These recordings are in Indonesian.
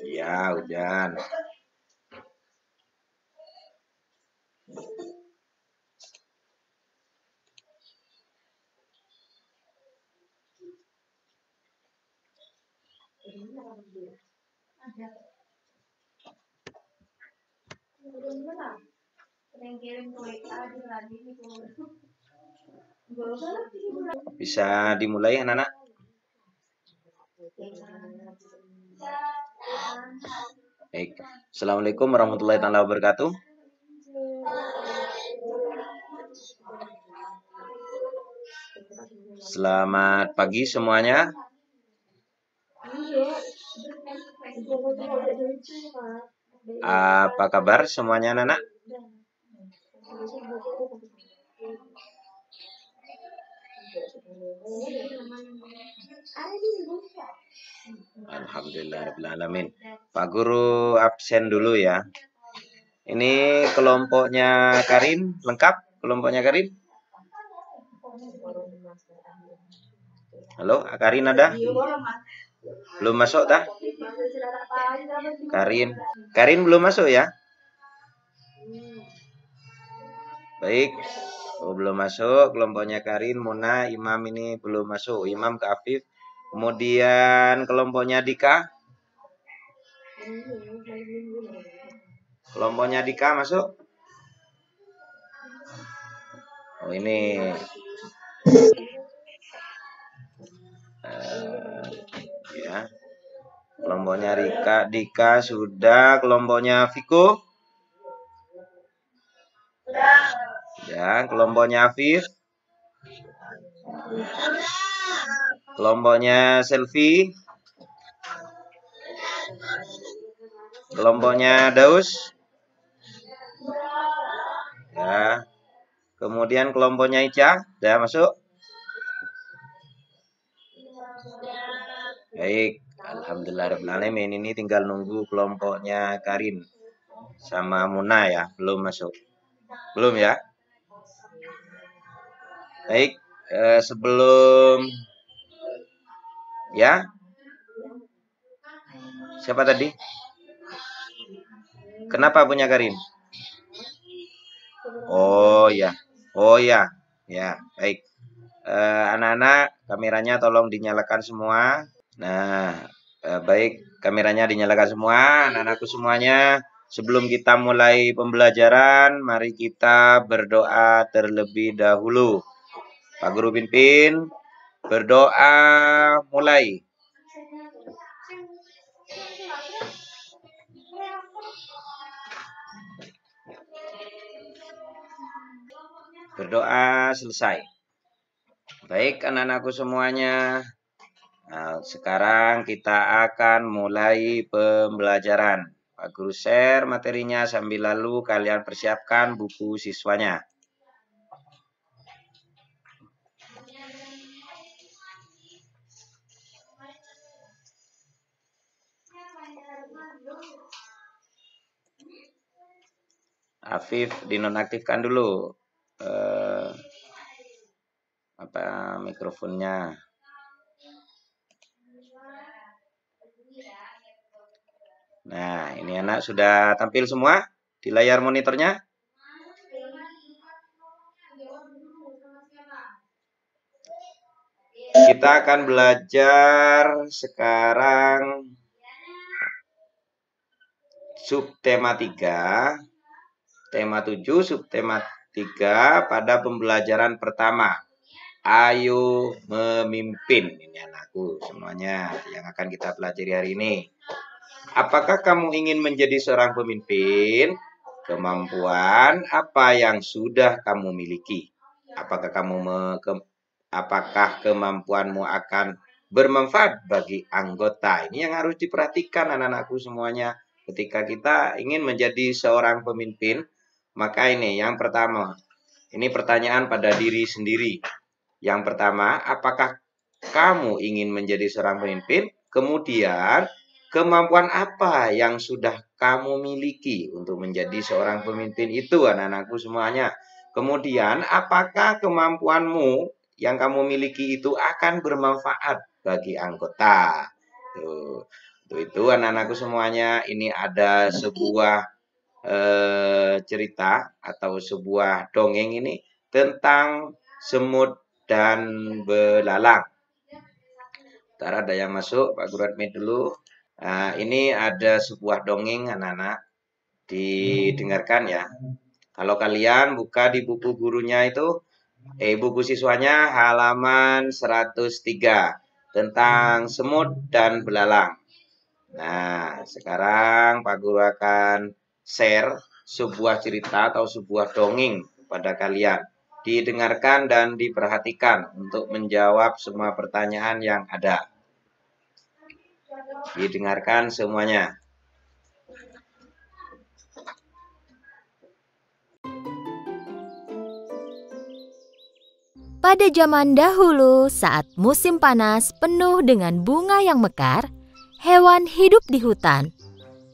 Ya, hujan. Bisa dimulai anak-anak? Baik. Assalamualaikum warahmatullahi wabarakatuh. Selamat pagi semuanya. Apa kabar semuanya anak-anak? Alhamdulillahirrahmanirrahim. Pak Guru absen dulu ya. Ini kelompoknya Karin lengkap? Kelompoknya Karin? Halo, Karin ada? Belum masuk dah? Karin belum masuk ya? Baik. Oh, belum masuk. Kelompoknya Karin, Muna, Imam ini belum masuk. Imam ke Afif. Kemudian kelompoknya Dika. Kelompoknya Dika masuk. Oh, ini. Ya. Kelompoknya Dika sudah. Kelompoknya Viko. Ya, kelompoknya Afif. Kelompoknya Selfie. Kelompoknya Daus. Ya. Kemudian kelompoknya Ica, sudah masuk? Baik, alhamdulillahirrahmanirrahim. Ini tinggal nunggu kelompoknya Karin sama Muna ya, belum masuk. Belum ya? Baik, sebelum ya. Siapa tadi? Kenapa punya Karin? Oh ya. Oh ya. Ya, baik. Anak-anak, kameranya tolong dinyalakan semua. Nah, baik, kameranya dinyalakan semua, anak-anakku semuanya. Sebelum kita mulai pembelajaran, mari kita berdoa terlebih dahulu. Pak Guru pimpin, berdoa mulai. Berdoa selesai. Baik, anak-anakku semuanya. Nah, sekarang kita akan mulai pembelajaran. Pak Guru share materinya sambil lalu kalian persiapkan buku siswanya. Afif dinonaktifkan dulu mikrofonnya. Nah, ini anak sudah tampil semua di layar monitornya. Kita akan belajar sekarang subtema 3, tema 7, subtema 3 pada pembelajaran pertama. Ayo memimpin. Ini anakku semuanya yang akan kita pelajari hari ini. Apakah kamu ingin menjadi seorang pemimpin? Kemampuan apa yang sudah kamu miliki? Apakah kemampuanmu akan bermanfaat bagi anggota? Ini yang harus diperhatikan anak-anakku semuanya. Ketika kita ingin menjadi seorang pemimpin, maka ini yang pertama. Ini pertanyaan pada diri sendiri. Yang pertama, apakah kamu ingin menjadi seorang pemimpin? Kemudian, kemampuan apa yang sudah kamu miliki untuk menjadi seorang pemimpin itu, anak-anakku semuanya? Kemudian, apakah kemampuanmu yang kamu miliki itu akan bermanfaat bagi anggota? Tuh. Untuk itu anak-anakku semuanya, ini ada sebuah cerita atau sebuah dongeng ini tentang semut dan belalang. Ntar ada yang masuk, Pak Guru admit dulu. Nah, ini ada sebuah dongeng anak-anak, didengarkan ya. Kalau kalian buka di buku gurunya itu, buku siswanya halaman 103 tentang semut dan belalang. Nah, sekarang Pak Guru akan share sebuah cerita atau sebuah dongeng kepada kalian. Didengarkan dan diperhatikan untuk menjawab semua pertanyaan yang ada. Didengarkan semuanya. Pada zaman dahulu, saat musim panas penuh dengan bunga yang mekar, hewan hidup di hutan.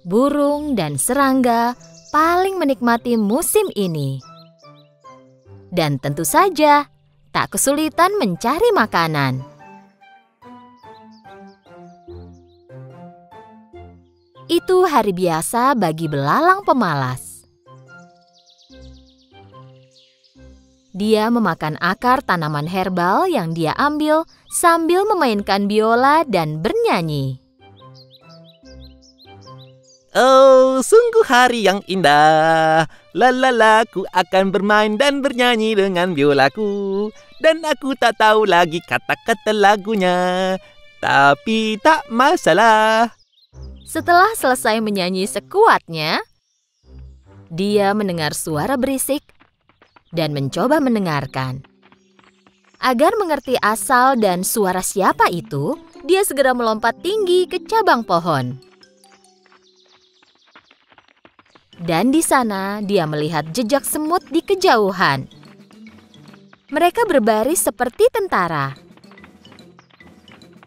Burung dan serangga paling menikmati musim ini. Dan tentu saja, tak kesulitan mencari makanan. Itu hari biasa bagi belalang pemalas. Dia memakan akar tanaman herbal yang dia ambil sambil memainkan biola dan bernyanyi. Oh, sungguh hari yang indah. Lalala, ku akan bermain dan bernyanyi dengan biolaku. Dan aku tak tahu lagi kata-kata lagunya. Tapi tak masalah. Setelah selesai menyanyi sekuatnya, dia mendengar suara berisik dan mencoba mendengarkan. Agar mengerti asal dan suara siapa itu, dia segera melompat tinggi ke cabang pohon. Dan di sana dia melihat jejak semut di kejauhan. Mereka berbaris seperti tentara.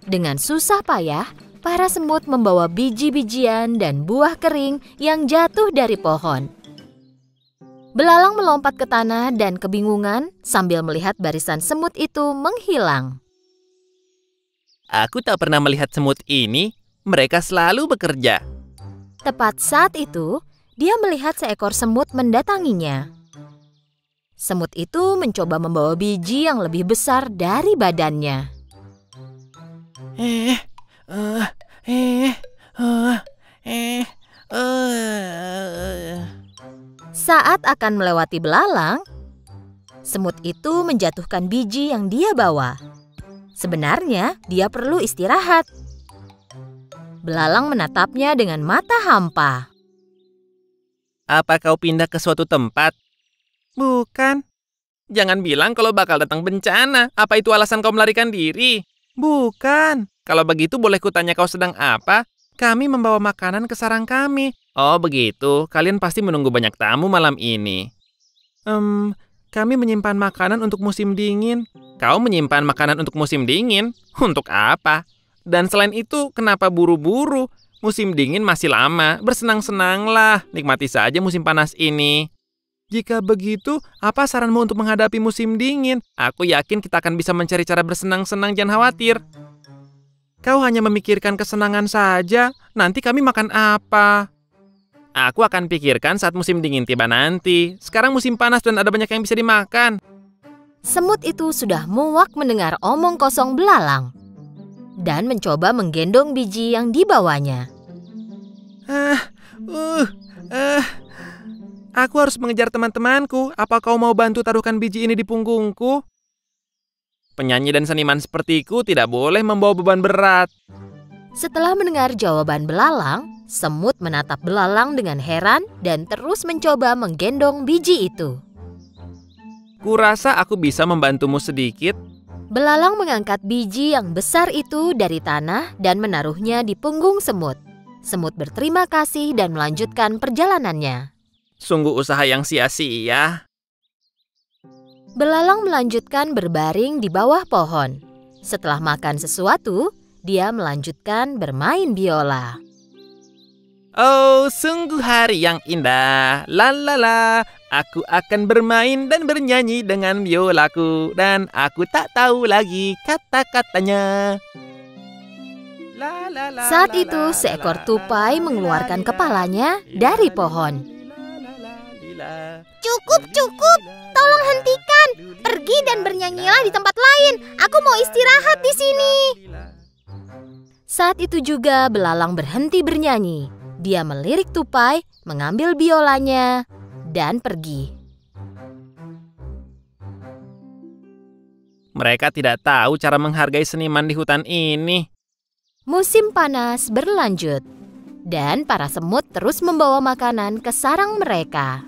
Dengan susah payah, para semut membawa biji-bijian dan buah kering yang jatuh dari pohon. Belalang melompat ke tanah dan kebingungan sambil melihat barisan semut itu menghilang. Aku tak pernah melihat semut ini. Mereka selalu bekerja. Tepat saat itu, dia melihat seekor semut mendatanginya. Semut itu mencoba membawa biji yang lebih besar dari badannya. Saat akan melewati belalang, semut itu menjatuhkan biji yang dia bawa. Sebenarnya, dia perlu istirahat. Belalang menatapnya dengan mata hampa. Apa kau pindah ke suatu tempat? Bukan. Jangan bilang kalau bakal datang bencana. Apa itu alasan kau melarikan diri? Bukan. Kalau begitu boleh kutanya kau sedang apa? Kami membawa makanan ke sarang kami. Oh begitu, kalian pasti menunggu banyak tamu malam ini. Kami menyimpan makanan untuk musim dingin. Kau menyimpan makanan untuk musim dingin? Untuk apa? Dan selain itu, kenapa buru-buru? Musim dingin masih lama, bersenang-senanglah. Nikmati saja musim panas ini. Jika begitu, apa saranmu untuk menghadapi musim dingin? Aku yakin kita akan bisa mencari cara bersenang-senang, jangan khawatir. Kau hanya memikirkan kesenangan saja, nanti kami makan apa? Aku akan pikirkan saat musim dingin tiba nanti. Sekarang musim panas dan ada banyak yang bisa dimakan. Semut itu sudah muak mendengar omong kosong belalang dan mencoba menggendong biji yang dibawanya. Aku harus mengejar teman-temanku. Apa kau mau bantu taruhkan biji ini di punggungku? Penyanyi dan seniman sepertiku tidak boleh membawa beban berat. Setelah mendengar jawaban belalang, semut menatap belalang dengan heran dan terus mencoba menggendong biji itu. Kurasa aku bisa membantumu sedikit. Belalang mengangkat biji yang besar itu dari tanah dan menaruhnya di punggung semut. Semut berterima kasih dan melanjutkan perjalanannya. Sungguh usaha yang sia-sia. Belalang melanjutkan berbaring di bawah pohon. Setelah makan sesuatu, dia melanjutkan bermain biola. Oh, sungguh hari yang indah. La la la. Aku akan bermain dan bernyanyi dengan biolaku dan aku tak tahu lagi kata-katanya. La, la, la, Saat la, itu la, seekor la, la, tupai la, mengeluarkan la, kepalanya la, dari la, pohon. la. Cukup, cukup. Tolong hentikan. Pergi dan bernyanyilah di tempat lain. Aku mau istirahat di sini. Saat itu juga belalang berhenti bernyanyi. Dia melirik tupai, mengambil biolanya, dan pergi. Mereka tidak tahu cara menghargai seniman di hutan ini. Musim panas berlanjut, dan para semut terus membawa makanan ke sarang mereka.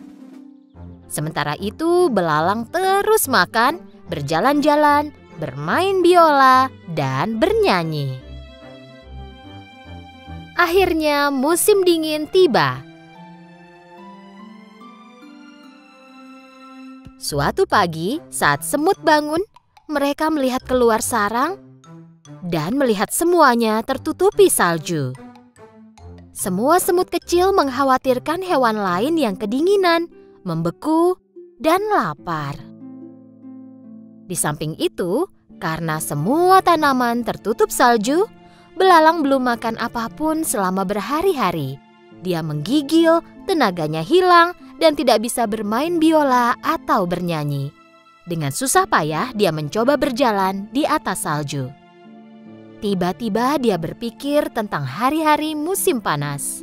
Sementara itu, belalang terus makan, berjalan-jalan, bermain biola, dan bernyanyi. Akhirnya musim dingin tiba. Suatu pagi, saat semut bangun, mereka melihat keluar sarang dan melihat semuanya tertutupi salju. Semua semut kecil mengkhawatirkan hewan lain yang kedinginan, membeku, dan lapar. Di samping itu, karena semua tanaman tertutup salju, belalang belum makan apapun selama berhari-hari. Dia menggigil, tenaganya hilang, dan tidak bisa bermain biola atau bernyanyi. Dengan susah payah, dia mencoba berjalan di atas salju. Tiba-tiba dia berpikir tentang hari-hari musim panas.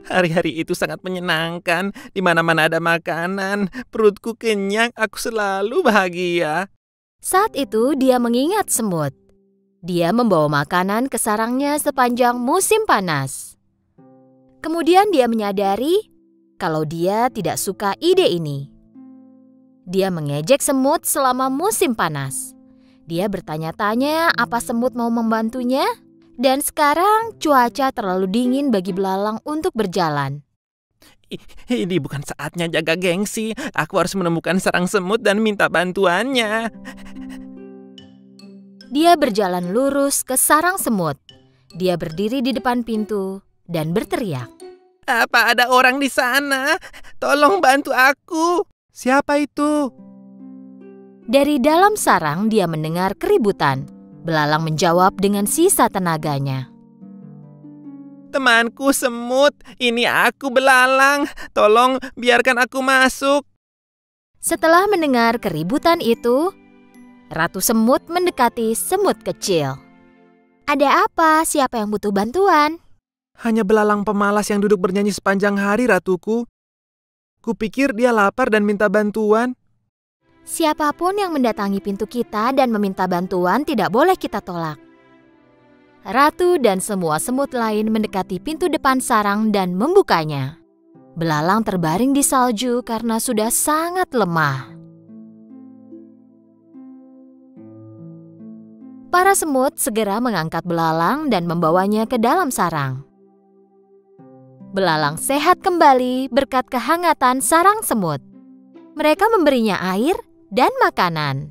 Hari-hari itu sangat menyenangkan. Di mana-mana ada makanan. Perutku kenyang, aku selalu bahagia. Saat itu dia mengingat semut. Dia membawa makanan ke sarangnya sepanjang musim panas. Kemudian dia menyadari kalau dia tidak suka ide ini. Dia mengejek semut selama musim panas. Dia bertanya-tanya apa semut mau membantunya. Dan sekarang cuaca terlalu dingin bagi belalang untuk berjalan. Ini bukan saatnya jaga gengsi. Aku harus menemukan sarang semut dan minta bantuannya. Dia berjalan lurus ke sarang semut. Dia berdiri di depan pintu dan berteriak. Apa ada orang di sana? Tolong bantu aku. Siapa itu? Dari dalam sarang dia mendengar keributan. Belalang menjawab dengan sisa tenaganya. Temanku semut, ini aku belalang. Tolong biarkan aku masuk. Setelah mendengar keributan itu, Ratu Semut mendekati semut kecil. Ada apa? Siapa yang butuh bantuan? Hanya belalang pemalas yang duduk bernyanyi sepanjang hari, ratuku. Kupikir dia lapar dan minta bantuan. Siapapun yang mendatangi pintu kita dan meminta bantuan tidak boleh kita tolak. Ratu dan semua semut lain mendekati pintu depan sarang dan membukanya. Belalang terbaring di salju karena sudah sangat lemah. Para semut segera mengangkat belalang dan membawanya ke dalam sarang. Belalang sehat kembali berkat kehangatan sarang semut. Mereka memberinya air dan makanan.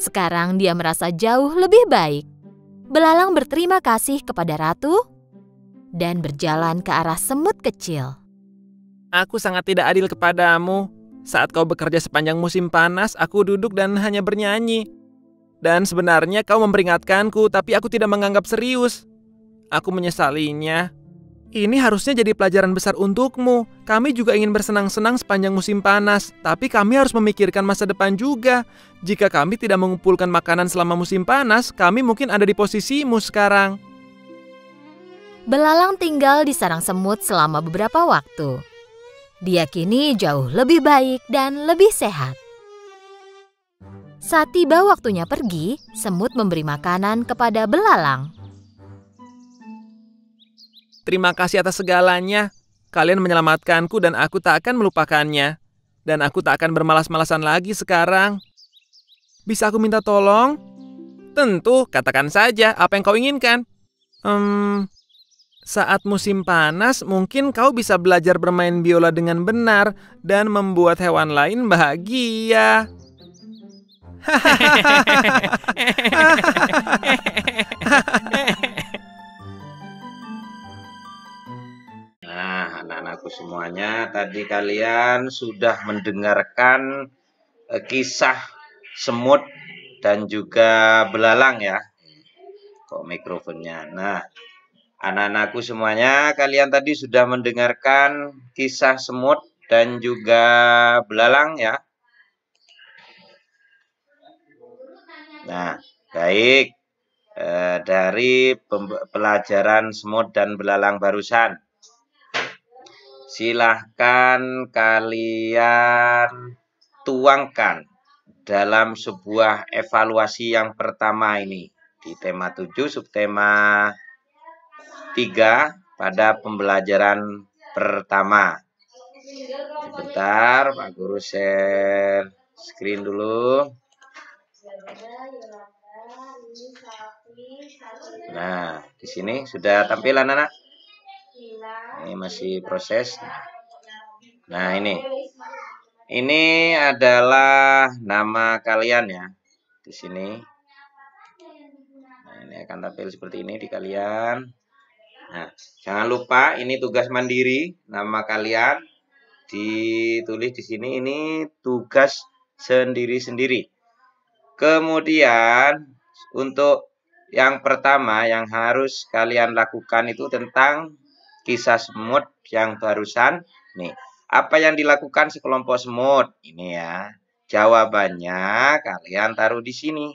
Sekarang dia merasa jauh lebih baik. Belalang berterima kasih kepada ratu dan berjalan ke arah semut kecil. Aku sangat tidak adil kepadamu. Saat kau bekerja sepanjang musim panas, aku duduk dan hanya bernyanyi. Dan sebenarnya kau memperingatkanku, tapi aku tidak menganggap serius. Aku menyesalinya. Ini harusnya jadi pelajaran besar untukmu. Kami juga ingin bersenang-senang sepanjang musim panas, tapi kami harus memikirkan masa depan juga. Jika kami tidak mengumpulkan makanan selama musim panas, kami mungkin ada di posisimu sekarang. Belalang tinggal di sarang semut selama beberapa waktu. Dia kini jauh lebih baik dan lebih sehat. Saat tiba waktunya pergi, semut memberi makanan kepada belalang. Terima kasih atas segalanya. Kalian menyelamatkanku dan aku tak akan melupakannya. Dan aku tak akan bermalas-malasan lagi sekarang. Bisa aku minta tolong? Tentu, katakan saja apa yang kau inginkan. Saat musim panas, mungkin kau bisa belajar bermain biola dengan benar dan membuat hewan lain bahagia. anak-anakku semuanya, tadi kalian sudah mendengarkan kisah semut dan juga belalang ya. Kok mikrofonnya. Nah, anak-anakku semuanya, kalian tadi sudah mendengarkan kisah semut dan juga belalang ya. Nah, baik. Dari pelajaran semut dan belalang barusan, silahkan kalian tuangkan dalam sebuah evaluasi yang pertama ini di tema 7 subtema 3 pada pembelajaran pertama. Sebentar, Pak Guru share screen dulu. Nah, di sini sudah tampil anak-anak. Ini masih proses. Nah, ini adalah nama kalian ya. Di sini. Nah, ini akan tampil seperti ini di kalian. Nah, jangan lupa ini tugas mandiri, nama kalian ditulis di sini, ini tugas sendiri-sendiri. Kemudian untuk yang pertama yang harus kalian lakukan itu tentang kisah semut yang barusan. Nih, apa yang dilakukan sekelompok semut? Ini ya. Jawabannya kalian taruh di sini.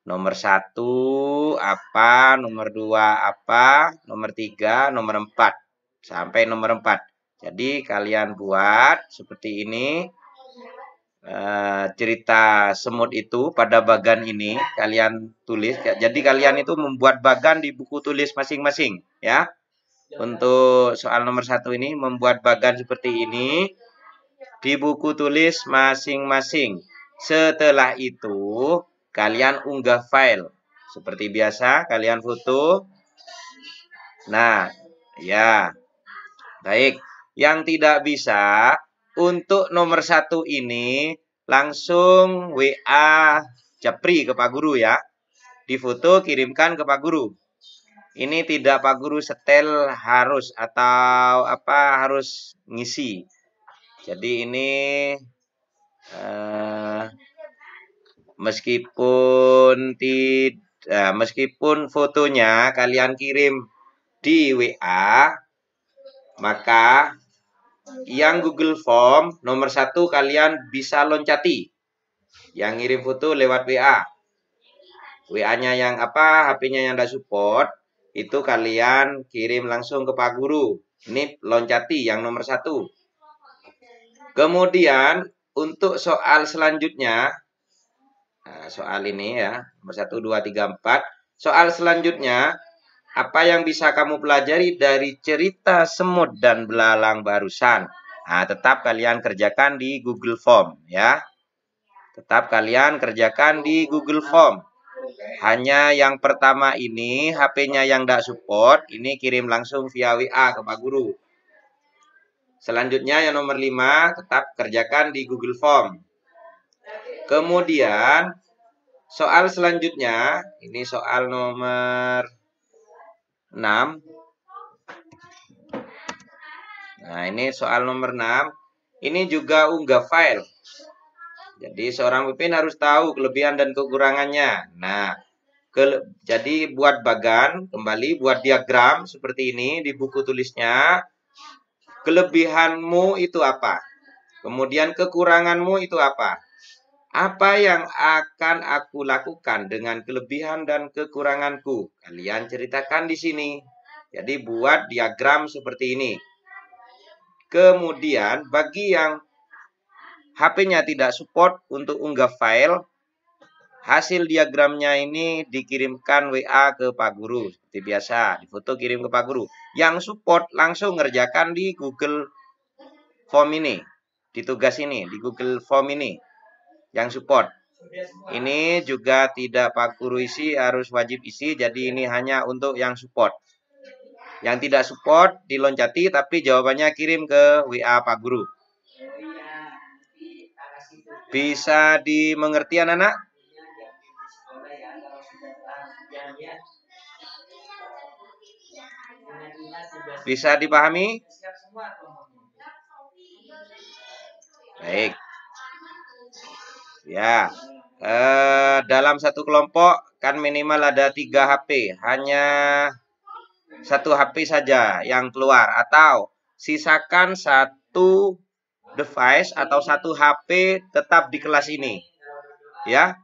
Nomor 1 apa, nomor 2 apa, nomor 3, nomor 4. Sampai nomor 4. Jadi kalian buat seperti ini. Cerita semut itu pada bagan ini kalian tulis. Jadi kalian itu membuat bagan di buku tulis masing-masing ya. Untuk soal nomor 1 ini membuat bagan seperti ini di buku tulis masing-masing. Setelah itu kalian unggah file. Seperti biasa kalian foto. Nah, ya. Baik, yang tidak bisa untuk nomor 1 ini langsung WA Japri ke Pak Guru ya. Difoto kirimkan ke Pak Guru. Ini tidak Pak Guru setel harus atau apa harus ngisi. Jadi ini meskipun fotonya kalian kirim di WA, maka yang Google Form nomor 1 kalian bisa loncati. Yang ngirim foto lewat WA. WA-nya yang apa, HP-nya yang tidak support, itu kalian kirim langsung ke Pak Guru. Ini loncati yang nomor 1. Kemudian untuk soal selanjutnya, nah, soal ini ya, nomor 1, 2, 3, 4. Soal selanjutnya, apa yang bisa kamu pelajari dari cerita semut dan belalang barusan? Nah, tetap kalian kerjakan di Google Form ya. Tetap kalian kerjakan di Google Form. Hanya yang pertama ini, HP-nya yang tidak support, ini kirim langsung via WA ke Pak Guru. Selanjutnya yang nomor 5, tetap kerjakan di Google Form. Kemudian, soal selanjutnya, ini soal nomor 6. Nah, ini soal nomor 6. Ini juga unggah file. Jadi, seorang pemimpin harus tahu kelebihan dan kekurangannya. Nah, jadi buat bagan, kembali buat diagram seperti ini di buku tulisnya. Kelebihanmu itu apa? Kemudian kekuranganmu itu apa? Apa yang akan aku lakukan dengan kelebihan dan kekuranganku? Kalian ceritakan di sini. Jadi buat diagram seperti ini. Kemudian bagi yang HP-nya tidak support untuk unggah file, hasil diagramnya ini dikirimkan WA ke Pak Guru. Seperti biasa, difoto kirim ke Pak Guru. Yang support langsung ngerjakan di Google Form ini. Di tugas ini, di Google Form ini. Yang support. Ini juga tidak Pak Guru isi, harus wajib isi. Jadi ini hanya untuk yang support. Yang tidak support diloncati, tapi jawabannya kirim ke WA Pak Guru. Bisa dimengerti anak-anak? Bisa dipahami? Baik. Ya. Dalam satu kelompok kan minimal ada 3 HP. Hanya 1 HP saja yang keluar. Atau sisakan 1 device atau 1 HP tetap di kelas ini. Ya.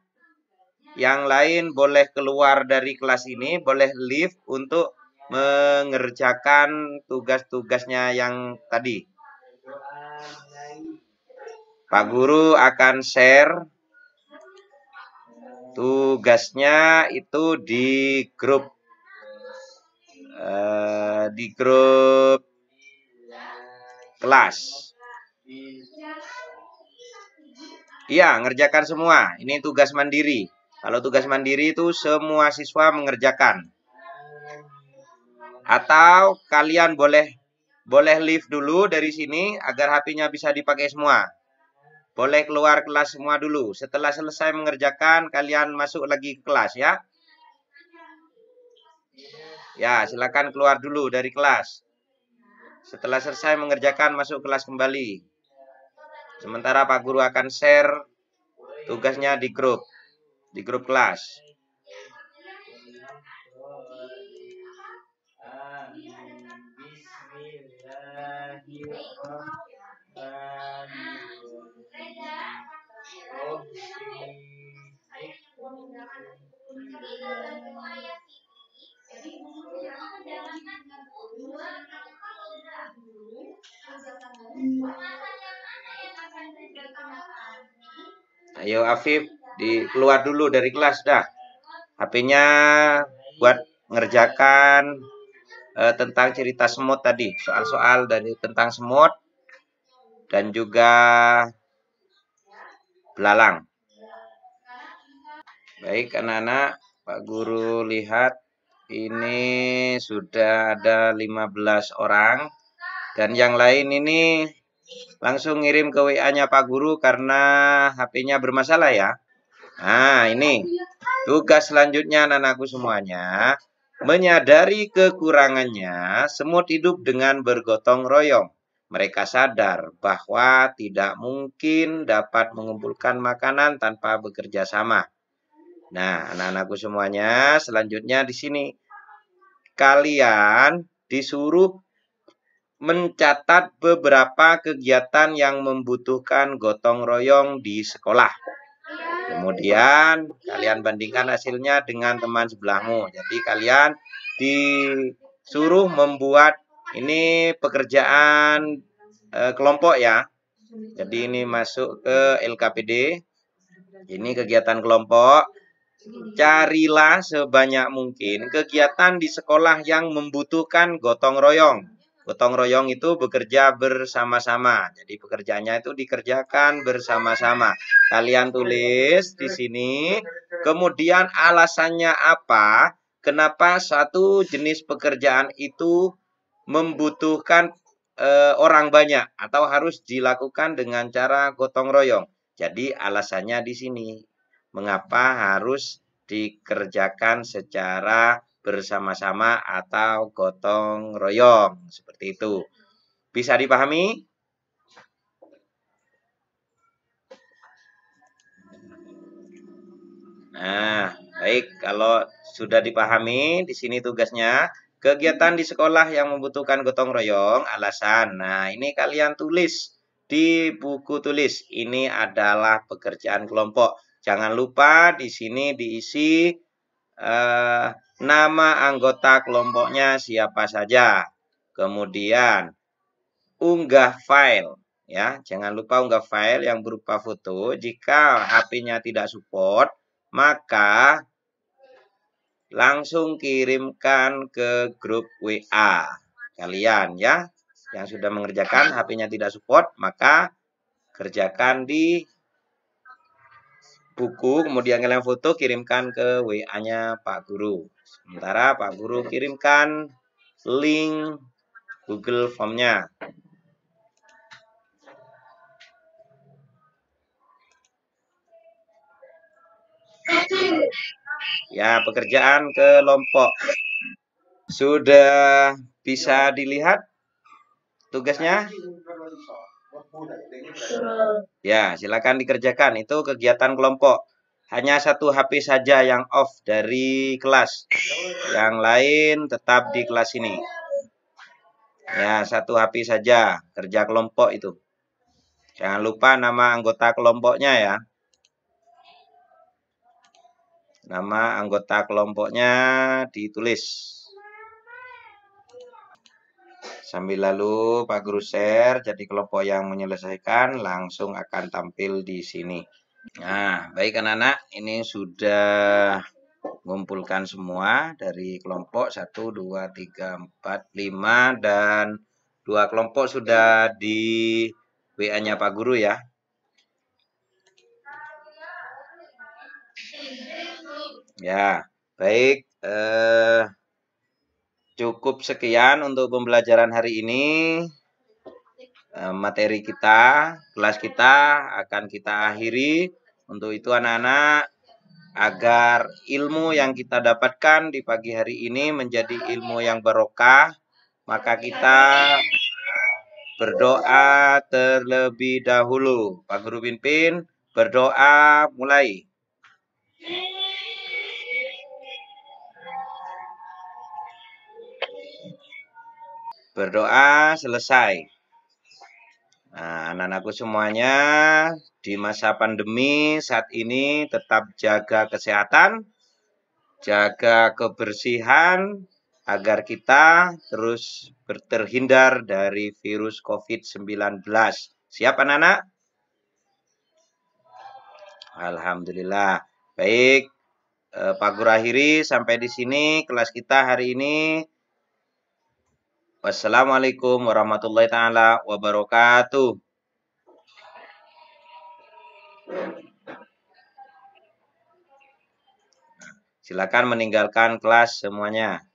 Yang lain boleh keluar dari kelas ini, boleh leave untuk mengerjakan tugas-tugasnya yang tadi. Pak Guru akan share tugasnya itu di grup kelas. Iya, ngerjakan semua. Ini tugas mandiri. Kalau tugas mandiri itu semua siswa mengerjakan. Atau kalian boleh leave dulu dari sini agar HP-nya bisa dipakai semua. Boleh keluar kelas semua dulu. Setelah selesai mengerjakan, kalian masuk lagi ke kelas ya. Ya, silakan keluar dulu dari kelas. Setelah selesai mengerjakan, masuk kelas kembali. Sementara Pak Guru akan share tugasnya di grup kelas. Ayo Afif, keluar dulu dari kelas dah. HP-nya buat ngerjakan tentang cerita semut tadi, soal-soal dari tentang semut dan juga belalang. Baik anak-anak, Pak Guru lihat ini sudah ada 15 orang dan yang lain ini langsung ngirim ke WA-nya Pak Guru karena HP-nya bermasalah ya. Nah, ini tugas selanjutnya anak-anakku semuanya. Menyadari kekurangannya, semut hidup dengan bergotong royong. Mereka sadar bahwa tidak mungkin dapat mengumpulkan makanan tanpa bekerja sama. Nah, anak-anakku semuanya, selanjutnya di sini kalian disuruh mencatat beberapa kegiatan yang membutuhkan gotong royong di sekolah. Kemudian kalian bandingkan hasilnya dengan teman sebelahmu. Jadi kalian disuruh membuat ini pekerjaan kelompok ya. Jadi ini masuk ke LKPD. Ini kegiatan kelompok. Carilah sebanyak mungkin kegiatan di sekolah yang membutuhkan gotong royong. Gotong royong itu bekerja bersama-sama. Jadi pekerjaannya itu dikerjakan bersama-sama. Kalian tulis di sini. Kemudian alasannya apa? Kenapa satu jenis pekerjaan itu membutuhkan orang banyak atau harus dilakukan dengan cara gotong royong. Jadi alasannya di sini. Mengapa harus dikerjakan secara bersama-sama atau gotong royong seperti itu. Bisa dipahami? Nah, baik kalau sudah dipahami di sini tugasnya kegiatan di sekolah yang membutuhkan gotong royong, alasan. Nah, ini kalian tulis di buku tulis. Ini adalah pekerjaan kelompok. Jangan lupa di sini diisi nama anggota kelompoknya siapa saja. Kemudian unggah file ya. Jangan lupa unggah file yang berupa foto. Jika HP-nya tidak support, maka langsung kirimkan ke grup WA kalian ya. Yang sudah mengerjakan HP-nya tidak support, maka kerjakan di buku, kemudian kalian foto, kirimkan ke WA-nya Pak Guru. Sementara Pak Guru kirimkan link Google Form-nya. Ya, pekerjaan kelompok. Sudah bisa dilihat tugasnya? Ya, silakan dikerjakan. Itu kegiatan kelompok. Hanya satu HP saja yang off dari kelas. Yang lain tetap di kelas ini. Ya, satu HP saja kerja kelompok itu. Jangan lupa nama anggota kelompoknya ya. Nama anggota kelompoknya ditulis. Sambil lalu Pak Guru share, jadi kelompok yang menyelesaikan langsung akan tampil di sini. Nah, baik anak-anak, ini sudah mengumpulkan semua dari kelompok 1, 2, 3, 4, 5, dan 2 kelompok sudah di WA-nya Pak Guru ya. Ya, baik. Cukup sekian untuk pembelajaran hari ini. Materi kita, kelas kita akan kita akhiri. Untuk itu anak-anak, agar ilmu yang kita dapatkan di pagi hari ini menjadi ilmu yang barokah, maka kita berdoa terlebih dahulu. Pak Guru pimpin, berdoa mulai. Berdoa selesai. Nah, anak-anakku semuanya, di masa pandemi saat ini tetap jaga kesehatan, jaga kebersihan, agar kita terus terhindar dari virus COVID-19. Siap anak-anak? Alhamdulillah. Baik, Pak Guru akhiri sampai di sini kelas kita hari ini. Wassalamualaikum warahmatullahi taala wabarakatuh. Silakan meninggalkan kelas semuanya.